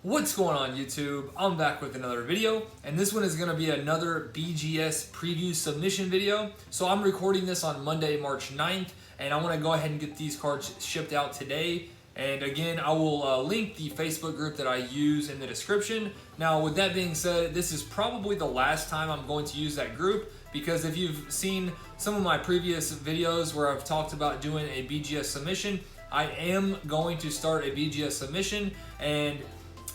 What's going on YouTube? I'm back with another video, and this one is going to be another BGS preview submission video. So I'm recording this on Monday, March 9th, and I want to go ahead and get these cards shipped out today. And again, I will link the Facebook group that I use in the description. Now, with that being said, this is probably the last time I'm going to use that group, because if you've seen some of my previous videos where I've talked about doing a BGS submission, I am going to start a BGS submission, and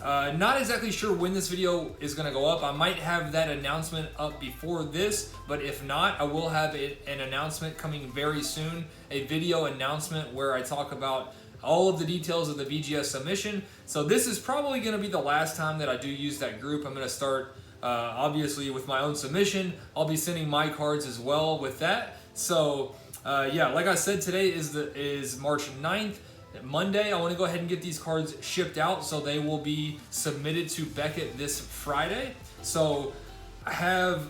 not exactly sure when this video is going to go up. I might have that announcement up before this, but if not, I will have an announcement coming very soon, a video announcement where I talk about all of the details of the BGS submission. So this is probably going to be the last time that I do use that group. I'm going to start obviously with my own submission. I'll be sending my cards as well with that. So yeah, like I said, today is March 9th. Monday, I want to go ahead and get these cards shipped out, so they will be submitted to Beckett this Friday. So I have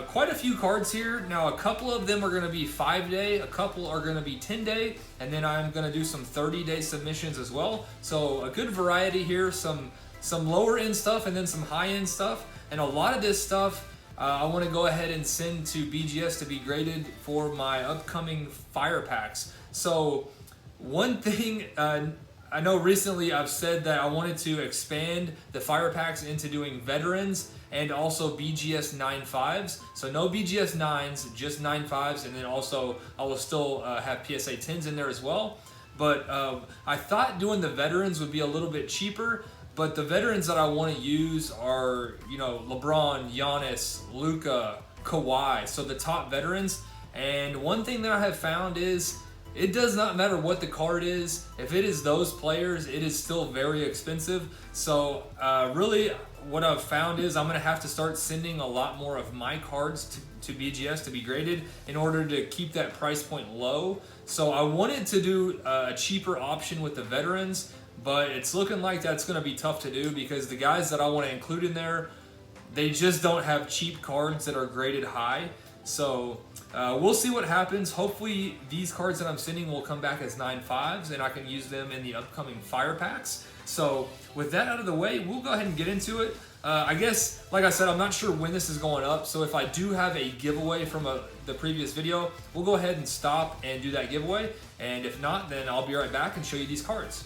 quite a few cards here. Now, a couple of them are going to be 5-day, a couple are going to be 10-day, and then I'm going to do some 30-day submissions as well. So a good variety here, some lower end stuff and then some high end stuff. And a lot of this stuff I want to go ahead and send to BGS to be graded for my upcoming fire packs. So one thing, I know recently I've said that I wanted to expand the fire packs into doing veterans and also BGS 9.5s. So no BGS 9s, just 9.5s, and then also I will still have PSA 10s in there as well. But I thought doing the veterans would be a little bit cheaper, but the veterans that I want to use are, you know, LeBron, Giannis, Luka, Kawhi, so the top veterans. And one thing that I have found is, it does not matter what the card is. If it is those players, it is still very expensive. So really what I've found is I'm going to have to start sending a lot more of my cards to BGS to be graded in order to keep that price point low. So I wanted to do a cheaper option with the veterans, but it's looking like that's going to be tough to do because the guys that I want to include in there, they just don't have cheap cards that are graded high. So we'll see what happens. Hopefully these cards that I'm sending will come back as 9.5s and I can use them in the upcoming fire packs. So with that out of the way, we'll go ahead and get into it. I guess, like I said, I'm not sure when this is going up. So if I do have a giveaway from the previous video, we'll go ahead and stop and do that giveaway. And if not, then I'll be right back and show you these cards.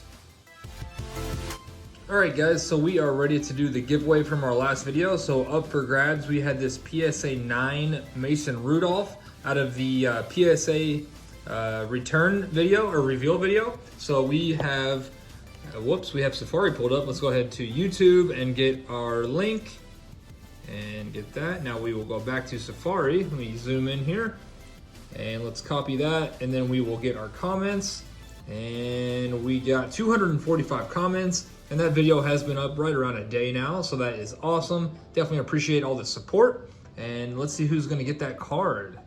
Alright guys, so we are ready to do the giveaway from our last video. So up for grabs, we had this PSA 9 Mason Rudolph out of the PSA return video or reveal video. So we have, we have Safari pulled up. Let's go ahead to YouTube and get our link and get that. Now we will go back to Safari. Let me zoom in here and let's copy that. And then we will get our comments. And we got 245 comments. And that video has been up right around a day now, so that is awesome. Definitely appreciate all the support. And let's see who's gonna get that card.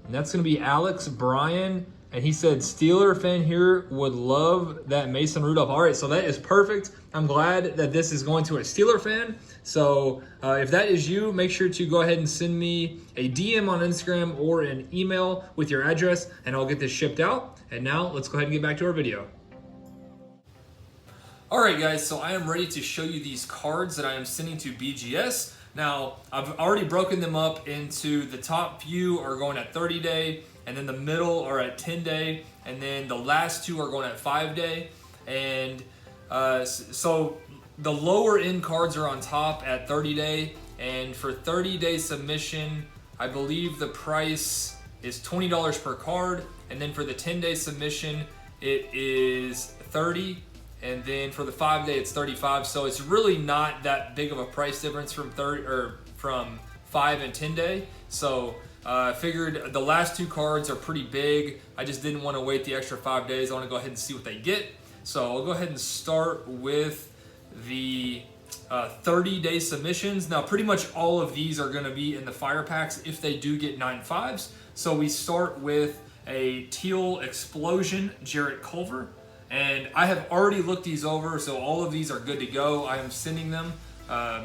And that's gonna be Alex Bryan, and he said, Steeler fan here would love that Mason Rudolph. All right, so that is perfect. I'm glad that this is going to a Steeler fan. So if that is you, make sure to go ahead and send me a DM on Instagram or an email with your address, and I'll get this shipped out. And now let's go ahead and get back to our video. Alright guys, so I am ready to show you these cards that I am sending to BGS. Now, I've already broken them up into the top few are going at 30-day, and then the middle are at 10-day, and then the last two are going at 5-day. And so the lower end cards are on top at 30-day, and for 30-day submission, I believe the price is $20 per card, and then for the 10-day submission, it is $30. And then for the 5-day, it's $35. So it's really not that big of a price difference from 5 and 10-day. So I figured the last two cards are pretty big. I just didn't want to wait the extra 5 days. I want to go ahead and see what they get. So I'll go ahead and start with the 30-day submissions. Now, pretty much all of these are going to be in the fire packs if they do get 9.5s. So we start with a Teal Explosion, Jarrett Culver. And I have already looked these over, so all of these are good to go. I am sending them,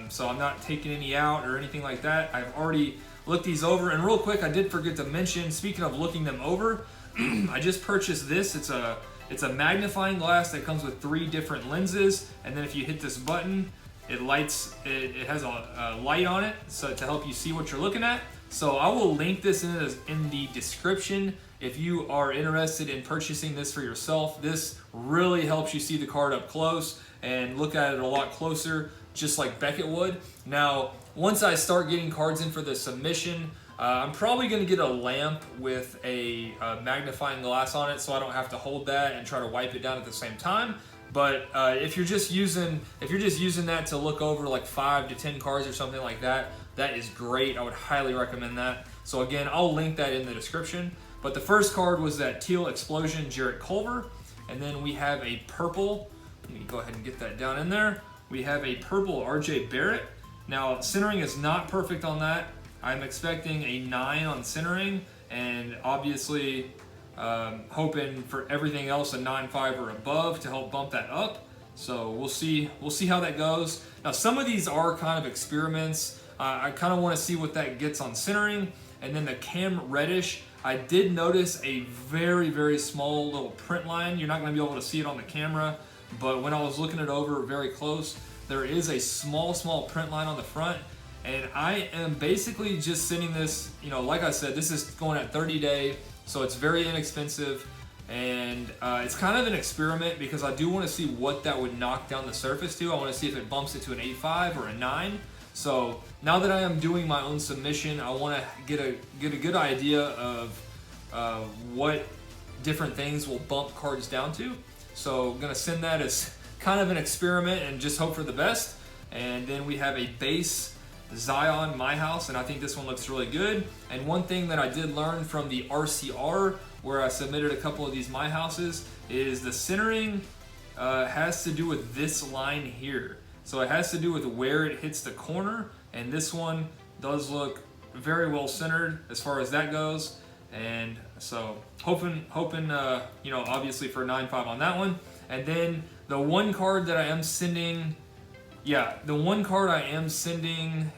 so I'm not taking any out or anything like that. I've already looked these over. And real quick, I did forget to mention, speaking of looking them over, I just purchased this. It's a It's a magnifying glass that comes with 3 different lenses, and then if you hit this button, it lights. It has a light on it, so to help you see what you're looking at. So I will link this in the description if you are interested in purchasing this for yourself. This really helps you see the card up close and look at it a lot closer, just like Beckett would. Now, once I start getting cards in for the submission, I'm probably going to get a lamp with a magnifying glass on it, so I don't have to hold that and try to wipe it down at the same time. But if you're just using that to look over like 5 to 10 cards or something like that, that is great. I would highly recommend that. So again, I'll link that in the description. But the first card was that Teal Explosion Jarrett Culver, and then we have a purple. Let me go ahead and get that down in there. We have a purple RJ Barrett. Now, centering is not perfect on that. I'm expecting a 9 on centering, and obviously hoping for everything else a 9.5 or above to help bump that up. So we'll see how that goes. Now, some of these are kind of experiments. I kind of want to see what that gets on centering. And then the Cam Reddish, I did notice a very, very small little print line. You're not going to be able to see it on the camera, but when I was looking it over very close, there is a small print line on the front. And I am basically just sending this, like I said, this is going at 30-day, so it's very inexpensive. And it's kind of an experiment because I do want to see what that would knock down the surface to. I want to see if it bumps it to an 8.5 or a 9. So now that I am doing my own submission, I want to get a good idea of what different things will bump cards down to. So I'm going to send that as kind of an experiment and just hope for the best. And then we have a base Zion My House, and I think this one looks really good. And one thing that I did learn from the RCR, where I submitted a couple of these My Houses, is the centering has to do with this line here. So it has to do with where it hits the corner, and this one does look very well centered as far as that goes. And so hoping obviously for 9.5 on that one. And then the one card that I am sending,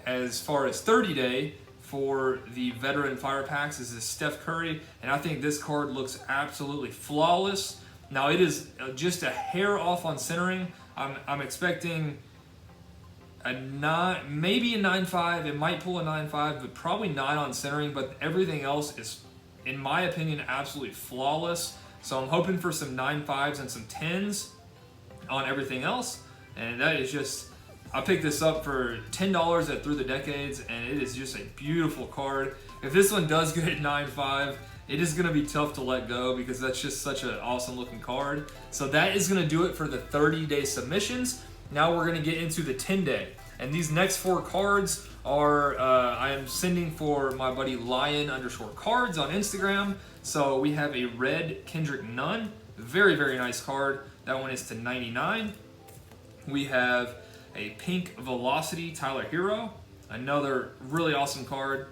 as far as 30-day for the veteran fire packs is this Steph Curry, and I think this card looks absolutely flawless. Now it is just a hair off on centering. I'm expecting maybe a 9.5. It might pull a 9.5, but probably 9 on centering. But everything else is, in my opinion, absolutely flawless. So I'm hoping for some 9.5s and some 10s on everything else. And that is just, I picked this up for $10 at Through the Decades, and it is just a beautiful card. If this one does get 9.5, it is going to be tough to let go because that's just such an awesome looking card. So that is going to do it for the 30-day submissions. Now we're going to get into the 10-day. And these next 4 cards are, I am sending for my buddy Lion_cards on Instagram. So we have a red Kendrick Nunn. Very, very nice card. That one is to 99. We have a pink Velocity Tyler Hero. Another really awesome card.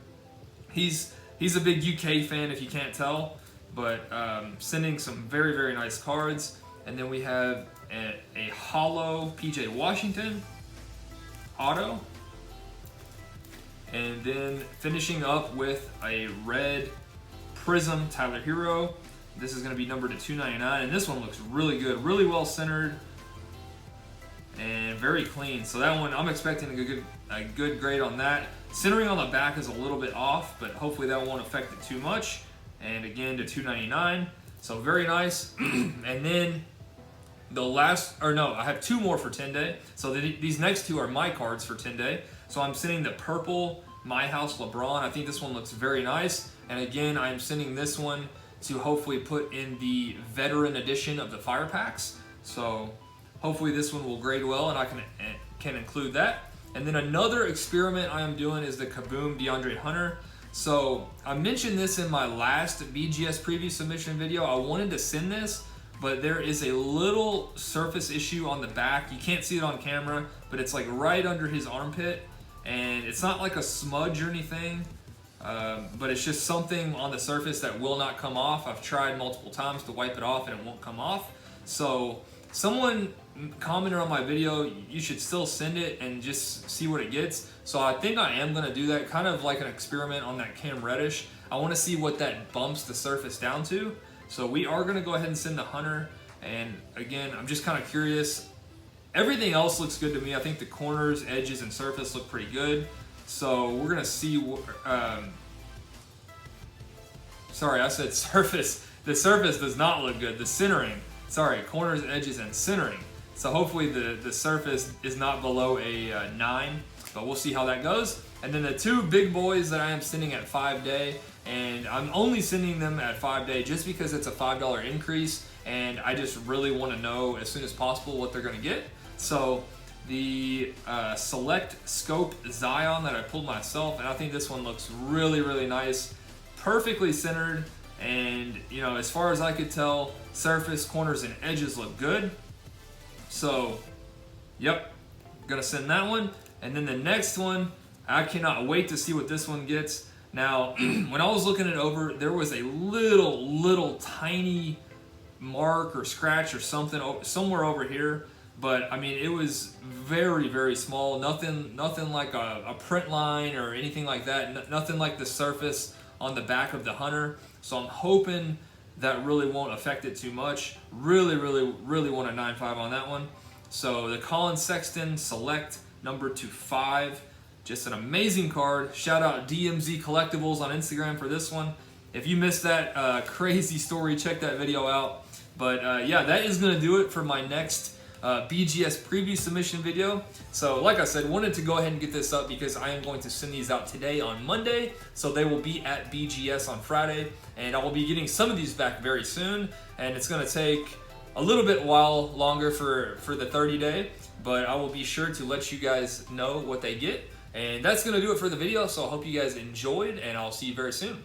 He's a big UK fan if you can't tell. But sending some very, very nice cards. And then we have a hollow PJ Washington auto, and then finishing up with a red Prism Tyler Hero. This is going to be numbered to 299, and this one looks really good, really well centered and very clean. So that one, I'm expecting a good grade on that. Centering on the back is a little bit off, but hopefully that won't affect it too much. And again to 299, so very nice. And then I have 2 more for 10-day. So these next 2 are my cards for 10-day. So I'm sending the purple My House LeBron. I think this one looks very nice. And again, I'm sending this one to hopefully put in the veteran edition of the fire packs. So hopefully this one will grade well, and I can include that. And then another experiment I am doing is the Kaboom DeAndre Hunter. So I mentioned this in my last BGS preview submission video. I wanted to send this, but there is a little surface issue on the back. You can't see it on camera, but it's like right under his armpit, and it's not like a smudge or anything, but it's just something on the surface that will not come off. I've tried multiple times to wipe it off and it won't come off. So someone commented on my video, you should still send it and just see what it gets. So I think I am gonna do that, kind of like an experiment on that Cam Reddish. I wanna see what that bumps the surface down to. So we are going to go ahead and send the Hunter. And again, I'm just kind of curious. Everything else looks good to me. I think the corners, edges, and surface look pretty good. So we're gonna see. Sorry, I said surface. The surface does not look good. The centering. Sorry, corners, edges, and centering. So hopefully the surface is not below a 9, but we'll see how that goes. And then the two big boys that I am sending at 5-day, and I'm only sending them at 5-day just because it's a $5 increase, and I just really want to know as soon as possible what they're going to get. So the Select Scope Zion that I pulled myself, and I think this one looks really, really nice, perfectly centered, and you know, as far as I could tell, surface, corners, and edges look good. So, yep, gonna send that one. And then the next one, I cannot wait to see what this one gets. Now, when I was looking it over, there was a little tiny mark or scratch or something somewhere over here. But I mean, it was very, very small. Nothing like a print line or anything like that. Nothing like the surface on the back of the Hunter. So I'm hoping that really won't affect it too much. Really want a 9.5 on that one. So the Colin Sexton Select number 2/5. Just an amazing card. Shout out DMZ Collectibles on Instagram for this one. If you missed that crazy story, check that video out. But yeah, that is gonna do it for my next BGS preview submission video. So like I said, wanted to go ahead and get this up because I am going to send these out today on Monday, so they will be at BGS on Friday, and I will be getting some of these back very soon, and it's going to take a little bit while longer for the 30-day, but I will be sure to let you guys know what they get. And that's going to do it for the video, so I hope you guys enjoyed, and I'll see you very soon.